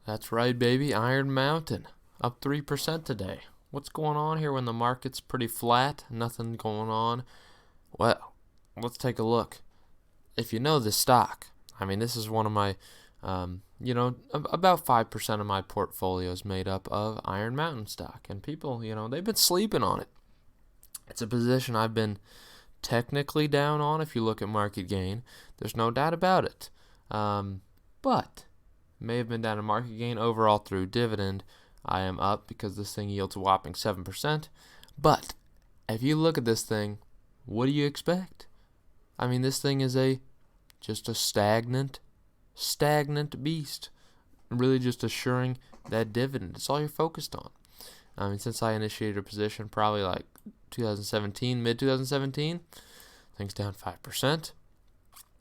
That's right, baby. Iron Mountain up 3% today. What's going on here when the market's pretty flat? Nothing going on. Well, let's take a look. If you know this stock, this is one of my, about 5% of my portfolio is made up of Iron Mountain stock. And people, they've been sleeping on it. It's a position I've been technically down on if you look at market gain. There's no doubt about it. But may have been down in market gain. Overall through dividend, I am up because this thing yields a whopping 7%. But if you look at this thing, what do you expect? This thing is just a stagnant beast. Really just assuring that dividend. It's all you're focused on. Since I initiated a position probably like 2017, mid-2017, things down 5%.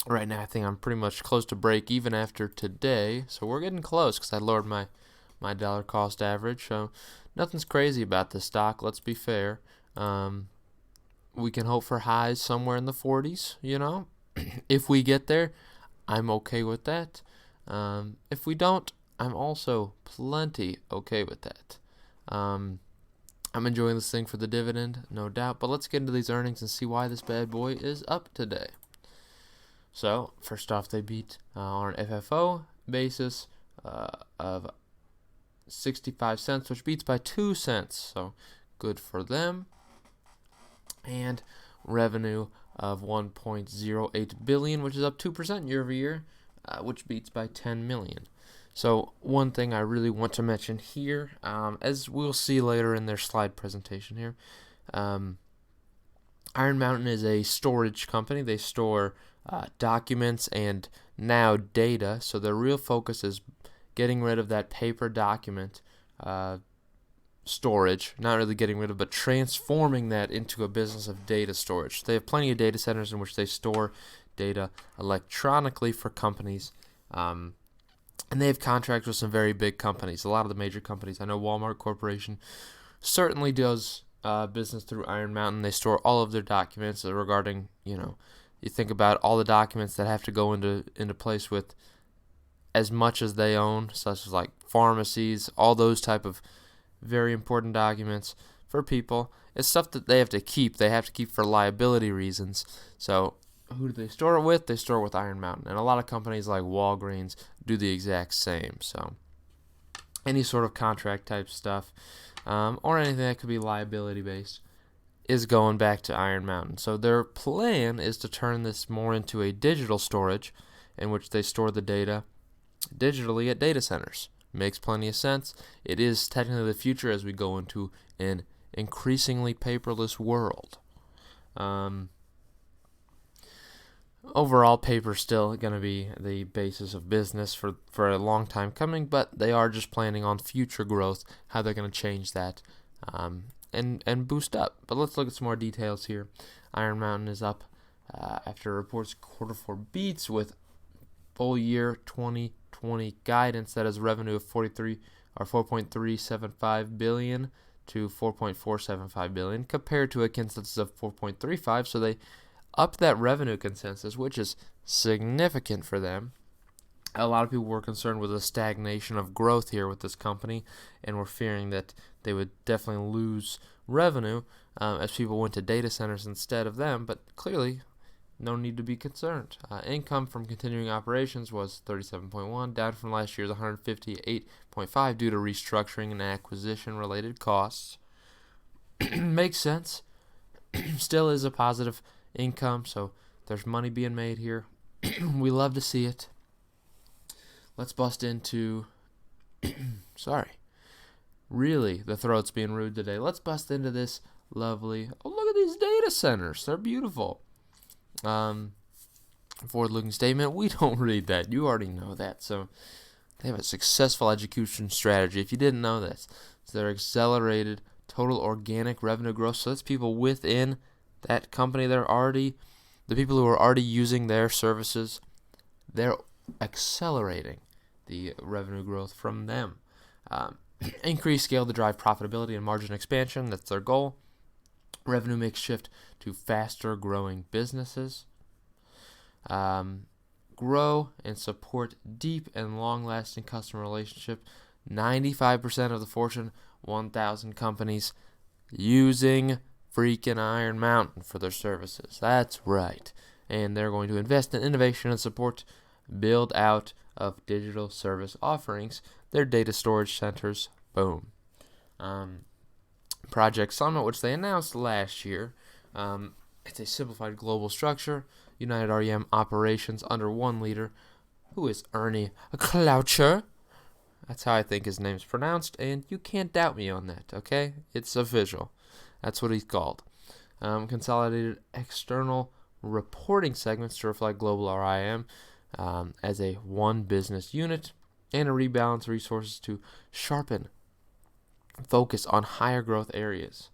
Right now, I think I'm pretty much close to break even after today. So we're getting close because I lowered my dollar cost average. So nothing's crazy about this stock. Let's be fair. We can hope for highs somewhere in the 40s, If we get there, I'm okay with that. If we don't, I'm also plenty okay with that. I'm enjoying this thing for the dividend, no doubt. But let's get into these earnings and see why this bad boy is up today. So, first off, they beat on an FFO basis of 65 cents, which beats by 2 cents. So, good for them. And revenue of 1.08 billion, which is up 2% year over year, which beats by 10 million. So, one thing I really want to mention here, as we'll see later in their slide presentation here, Iron Mountain is a storage company. They store documents and now data. So their real focus is getting rid of that paper document storage, not really getting rid of, but transforming that into a business of data storage. They have plenty of data centers in which they store data electronically for companies. And they have contracts with some very big companies, a lot of the major companies. I know Walmart Corporation certainly does business through Iron Mountain. They store all of their documents regarding, you think about all the documents that have to go into place with as much as they own, such as like pharmacies, all those type of very important documents for people. It's stuff that they have to keep. They have to keep for liability reasons. So who do they store it with? They store it with Iron Mountain. And a lot of companies like Walgreens do the exact same. So any sort of contract type stuff or anything that could be liability based is going back to Iron Mountain. So their plan is to turn this more into a digital storage in which they store the data digitally at data centers. Makes plenty of sense. It is technically the future as we go into an increasingly paperless world. Overall, paper is still going to be the basis of business for a long time coming, but they are just planning on future growth, how they're going to change that and boost up. But let's look at some more details here. Iron Mountain is up after reports quarter 4 beats with full year 2020 guidance that has revenue of 4.375 billion to 4.475 billion compared to a consensus of 4.35. So they upped that revenue consensus, which is significant for them. A lot of people were concerned with a stagnation of growth here with this company and were fearing that they would definitely lose revenue as people went to data centers instead of them, but clearly no need to be concerned. Income from continuing operations was 37.1, down from last year's 158.5 due to restructuring and acquisition related costs. Makes sense. Still is a positive income, so there's money being made here. We love to see it. Let's bust into sorry. Really, the throat's being rude today. Let's bust into this lovely. Oh, look at these data centers. They're beautiful. Forward-looking statement. We don't read that. You already know that. So they have a successful execution strategy. If you didn't know this, so they're accelerated total organic revenue growth. So that's people within that company. The people who are already using their services, they're accelerating the revenue growth from them. Increase scale to drive profitability and margin expansion. That's their goal. Revenue mix shift to faster growing businesses. grow and support deep and long-lasting customer relationship. 95% of the Fortune 1000 companies using freaking Iron Mountain for their services. That's right. And they're going to invest in innovation and support build out of digital service offerings, their data storage centers. Boom. Project Summit, which they announced last year, it's a simplified global structure, united REM operations under one leader, who is Ernie Cloucher. That's how I think his name's pronounced, and you can't doubt me on that, okay? It's official. That's what he's called. Consolidated external reporting segments to reflect global RIM as a one business unit, and a rebalance resources to sharpen focus on higher growth areas.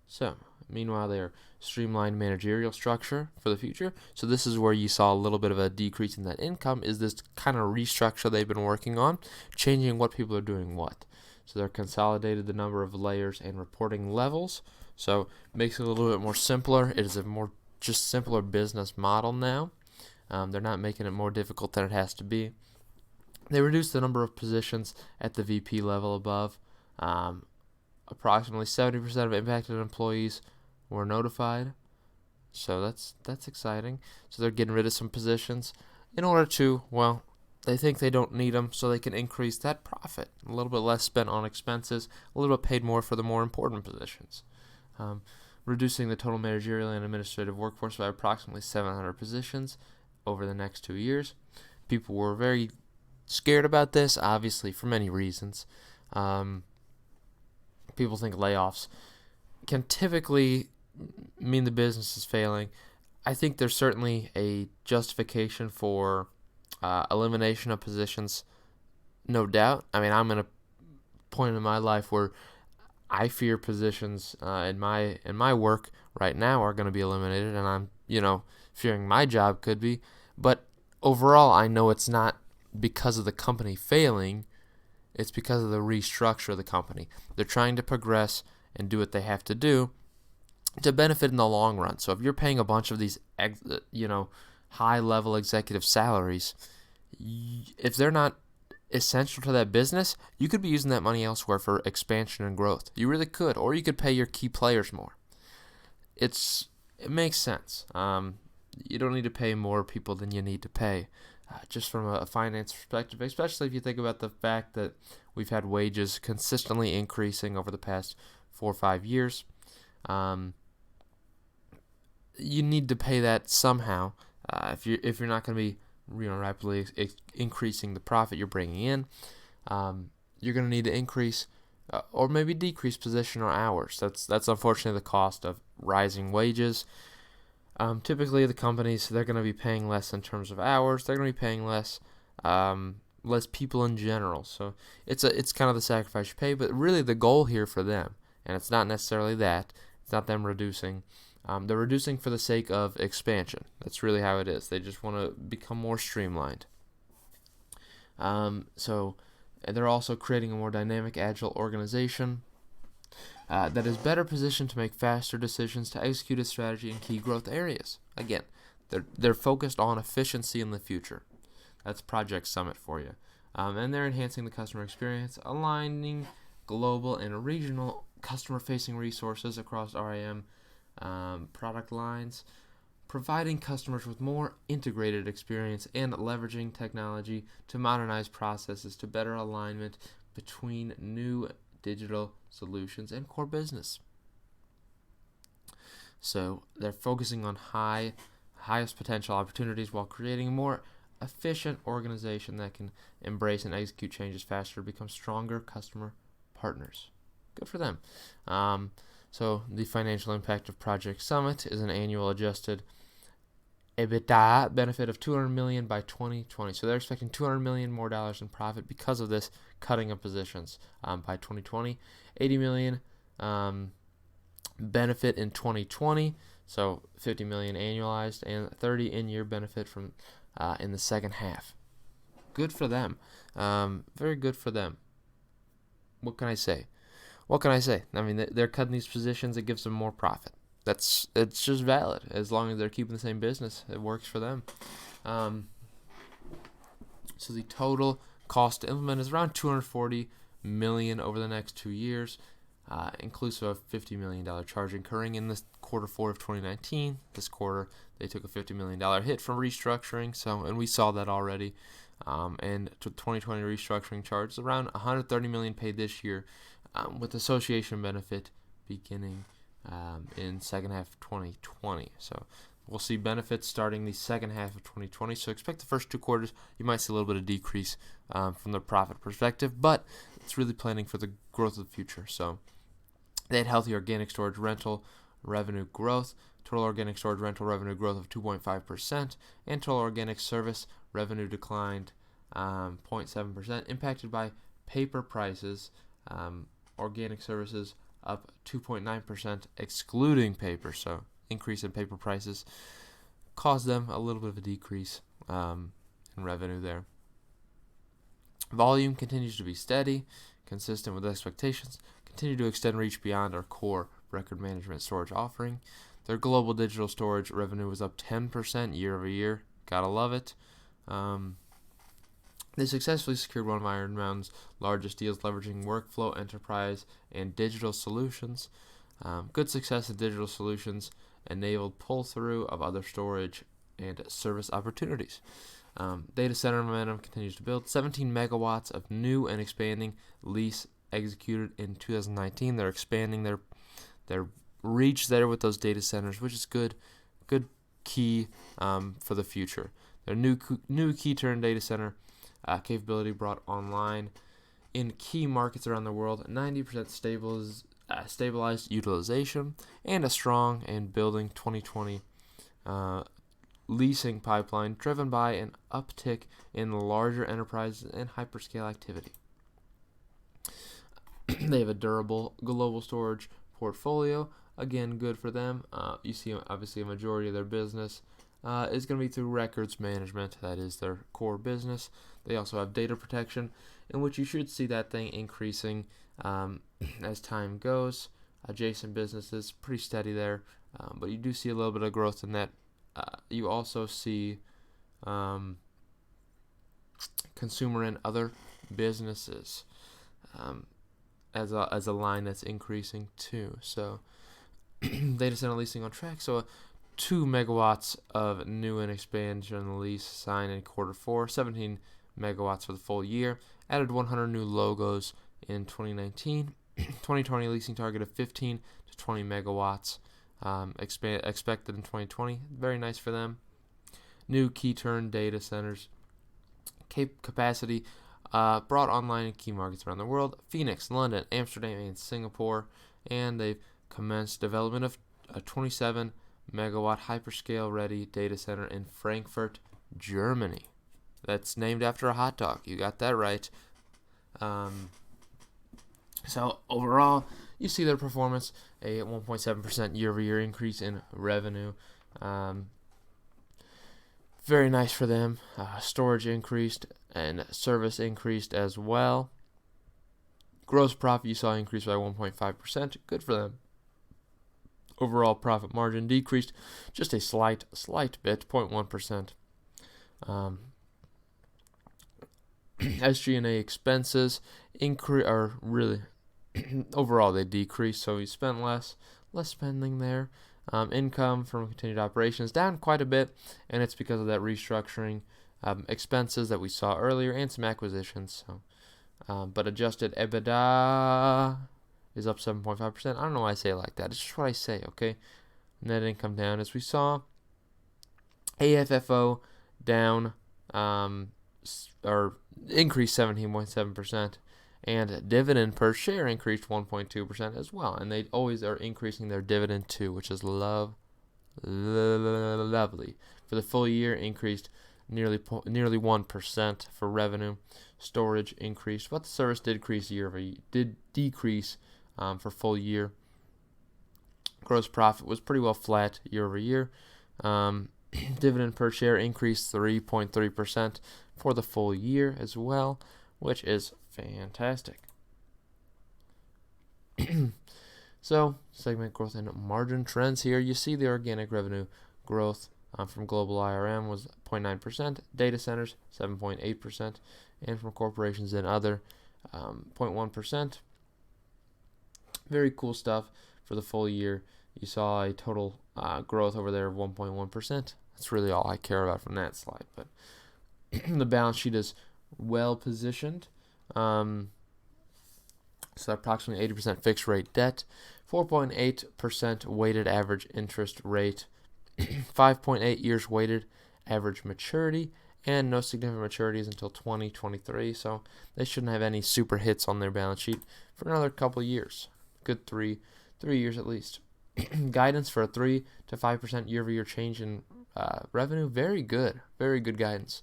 So, meanwhile, they are streamlined managerial structure for the future. So this is where you saw a little bit of a decrease in that income, is this kind of restructure they've been working on, changing what people are doing what. So they're consolidated the number of layers and reporting levels. So makes it a little bit more simpler. It is a more just simpler business model now. They're not making it more difficult than it has to be. They reduced the number of positions at the VP level above. Approximately 70% of impacted employees were notified. So that's exciting. So they're getting rid of some positions in order to, well, they think they don't need them, so they can increase that profit. A little bit less spent on expenses, a little bit paid more for the more important positions. Reducing the total managerial and administrative workforce by approximately 700 positions over the next 2 years. People were very scared about this, obviously, for many reasons. People think layoffs can typically mean the business is failing. I think there's certainly a justification for elimination of positions, no doubt. I mean, I'm in a point in my life where I fear positions in my work right now are going to be eliminated, and I'm fearing my job could be. But overall, I know it's not because of the company failing. It's because of the restructure of the company. They're trying to progress and do what they have to do to benefit in the long run. So if you're paying a bunch of these, high-level executive salaries, if they're not essential to that business, you could be using that money elsewhere for expansion and growth. You really could, or you could pay your key players more. It makes sense. You don't need to pay more people than you need to pay. Just from a finance perspective, especially if you think about the fact that we've had wages consistently increasing over the past 4 or 5 years. You need to pay that somehow. If you're not going to be rapidly increasing the profit you're bringing in, you're going to need to increase or maybe decrease position or hours. That's unfortunately the cost of rising wages. Typically, the companies, they're going to be paying less in terms of hours. They're going to be paying less people in general. So it's kind of the sacrifice you pay. But really, the goal here for them, and it's not necessarily that, it's not them reducing. They're reducing for the sake of expansion. That's really how it is. They just want to become more streamlined. So they're also creating a more dynamic, agile organization that is better positioned to make faster decisions to execute a strategy in key growth areas. Again, they're focused on efficiency in the future. That's Project Summit for you. And they're enhancing the customer experience, aligning global and regional customer-facing resources across RIM product lines, providing customers with more integrated experience, and leveraging technology to modernize processes to better alignment between new digital solutions and core business. So they're focusing on highest potential opportunities while creating a more efficient organization that can embrace and execute changes faster, become stronger customer partners. Good for them. So the financial impact of Project Summit is an annual adjusted EBITDA benefit of $200 million by 2020. So they're expecting $200 million more dollars in profit because of this cutting of positions by 2020. $80 million benefit in 2020. So $50 million annualized and $30 in-year benefit from in the second half. Good for them. Very good for them. What can I say? I mean, they're cutting these positions. It gives them more profit. It's just valid. As long as they're keeping the same business, it works for them. So the total cost to implement is around $240 million over the next 2 years, inclusive of $50 million charge incurring in this quarter 4 of 2019. This quarter, they took a $50 million hit from restructuring, and we saw that already. And to 2020 restructuring charge is around $130 million paid this year, with association benefit beginning in second half of 2020. So we'll see benefits starting the second half of 2020. So expect the first 2 quarters, you might see a little bit of decrease from the profit perspective, but it's really planning for the growth of the future. So they had healthy organic storage rental revenue growth, total organic storage rental revenue growth of 2.5%, and total organic service revenue declined 0.7%, impacted by paper prices. Organic services up 2.9%, excluding paper. So increase in paper prices caused them a little bit of a decrease in revenue there. Volume continues to be steady, consistent with expectations. Continue to extend reach beyond our core record management storage offering. Their global digital storage revenue was up 10% year over year. Gotta love it. They successfully secured one of Iron Mountain's largest deals, leveraging workflow, enterprise, and digital solutions. Good success in digital solutions enabled pull-through of other storage and service opportunities. Data center momentum continues to build. 17 megawatts of new and expanding lease executed in 2019. They're expanding their reach there with those data centers, which is good key for the future. Their new key turn data center capability brought online in key markets around the world, 90% stabilized utilization, and a strong and building 2020 leasing pipeline driven by an uptick in larger enterprise and hyperscale activity. They have a durable global storage portfolio. Again, good for them. You see, obviously, a majority of their business is going to be through records management. That is their core business. They also have data protection, in which you should see that thing increasing as time goes. Adjacent businesses, pretty steady there, but you do see a little bit of growth in that. You also see consumer and other businesses as a line that's increasing too. So data center leasing on track. So 2 megawatts of new and expansion lease signed in quarter 4, 17 megawatts for the full year. Added 100 new logos in 2019. 2020 leasing target of 15 to 20 megawatts expected in 2020. Very nice for them. New key turn data centers capacity brought online in key markets around the world: Phoenix, London, Amsterdam, and Singapore. And they've commenced development of a 27 megawatt hyperscale ready data center in Frankfurt, Germany. That's named after a hot dog. You got that right. So overall, you see their performance, a 1.7% year-over-year increase in revenue. Very nice for them. Storage increased and service increased as well. Gross profit you saw increase by 1.5%. Good for them. Overall profit margin decreased just a slight bit, 0.1%. SG&A expenses overall they decreased, so we spent less spending there. Income from continued operations down quite a bit, and it's because of that restructuring expenses that we saw earlier and some acquisitions. So, but adjusted EBITDA is up 7.5%. I don't know why I say it like that. It's just what I say, okay? Net income down, as we saw. AFFO down, or increased 17.7%. And dividend per share increased 1.2% as well. And they always are increasing their dividend too, which is lovely. For the full year, increased nearly 1% for revenue. Storage increased, but the service did decrease for full year. Gross profit was pretty well flat year over year. Dividend per share increased 3.3% for the full year as well, which is fantastic. So, segment growth and margin trends here. You see the organic revenue growth from global IRM was 0.9%, data centers 7.8%, and from corporations and other 0.1%. Very cool stuff for the full year. You saw a total growth over there of 1.1%. That's really all I care about from that slide. But the balance sheet is well positioned. So approximately 80% fixed rate debt, 4.8% weighted average interest rate, 5.8 years weighted average maturity, and no significant maturities until 2023. So they shouldn't have any super hits on their balance sheet for another couple of years. Good three years at least. Guidance for a 3 to 5% year-over-year change in revenue, very good guidance.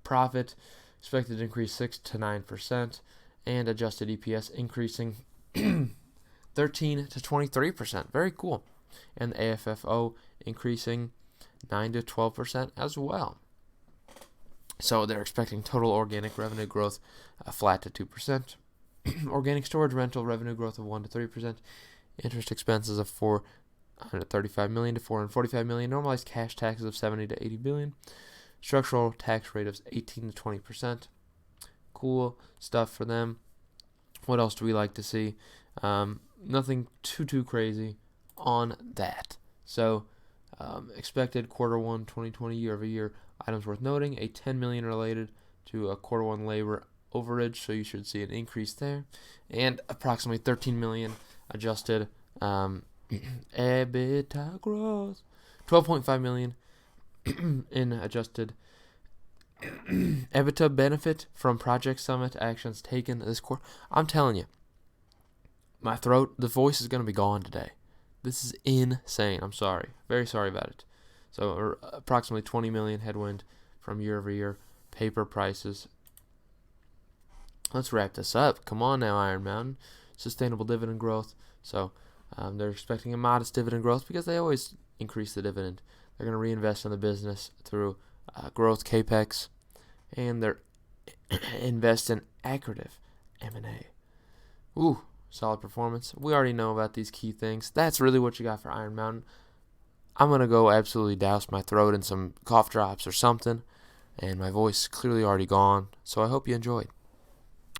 Profit expected to increase 6 to 9%, and adjusted EPS increasing 13 to 23%. Very cool. And the AFFO increasing 9 to 12% as well. So they're expecting total organic revenue growth flat to 2%. Organic storage rental revenue growth of 1 to 3%. Interest expenses of $435 million to $445 million. Normalized cash taxes of $70 to $80 billion. Structural tax rate of 18 to 20%. Cool stuff for them. What else do we like to see? Nothing too crazy on that. So expected quarter 1 2020 year-over-year items worth noting. A $10 million related to a quarter 1 labor overage, so you should see an increase there. And approximately $13 million adjusted EBITDA growth. $12.5 million in adjusted EBITDA benefit from Project Summit actions taken this quarter. I'm telling you, my throat, the voice is going to be gone today. This is insane. I'm sorry. Very sorry about it. So approximately $20 million headwind from year-over-year paper prices. Let's wrap this up. Come on now, Iron Mountain. Sustainable dividend growth. So they're expecting a modest dividend growth because they always increase the dividend. They're going to reinvest in the business through growth capex, and they're invest in accretive M&A. Ooh, solid performance. We already know about these key things. That's really what you got for Iron Mountain. I'm going to go absolutely douse my throat in some cough drops or something, and my voice is clearly already gone, so I hope you enjoyed.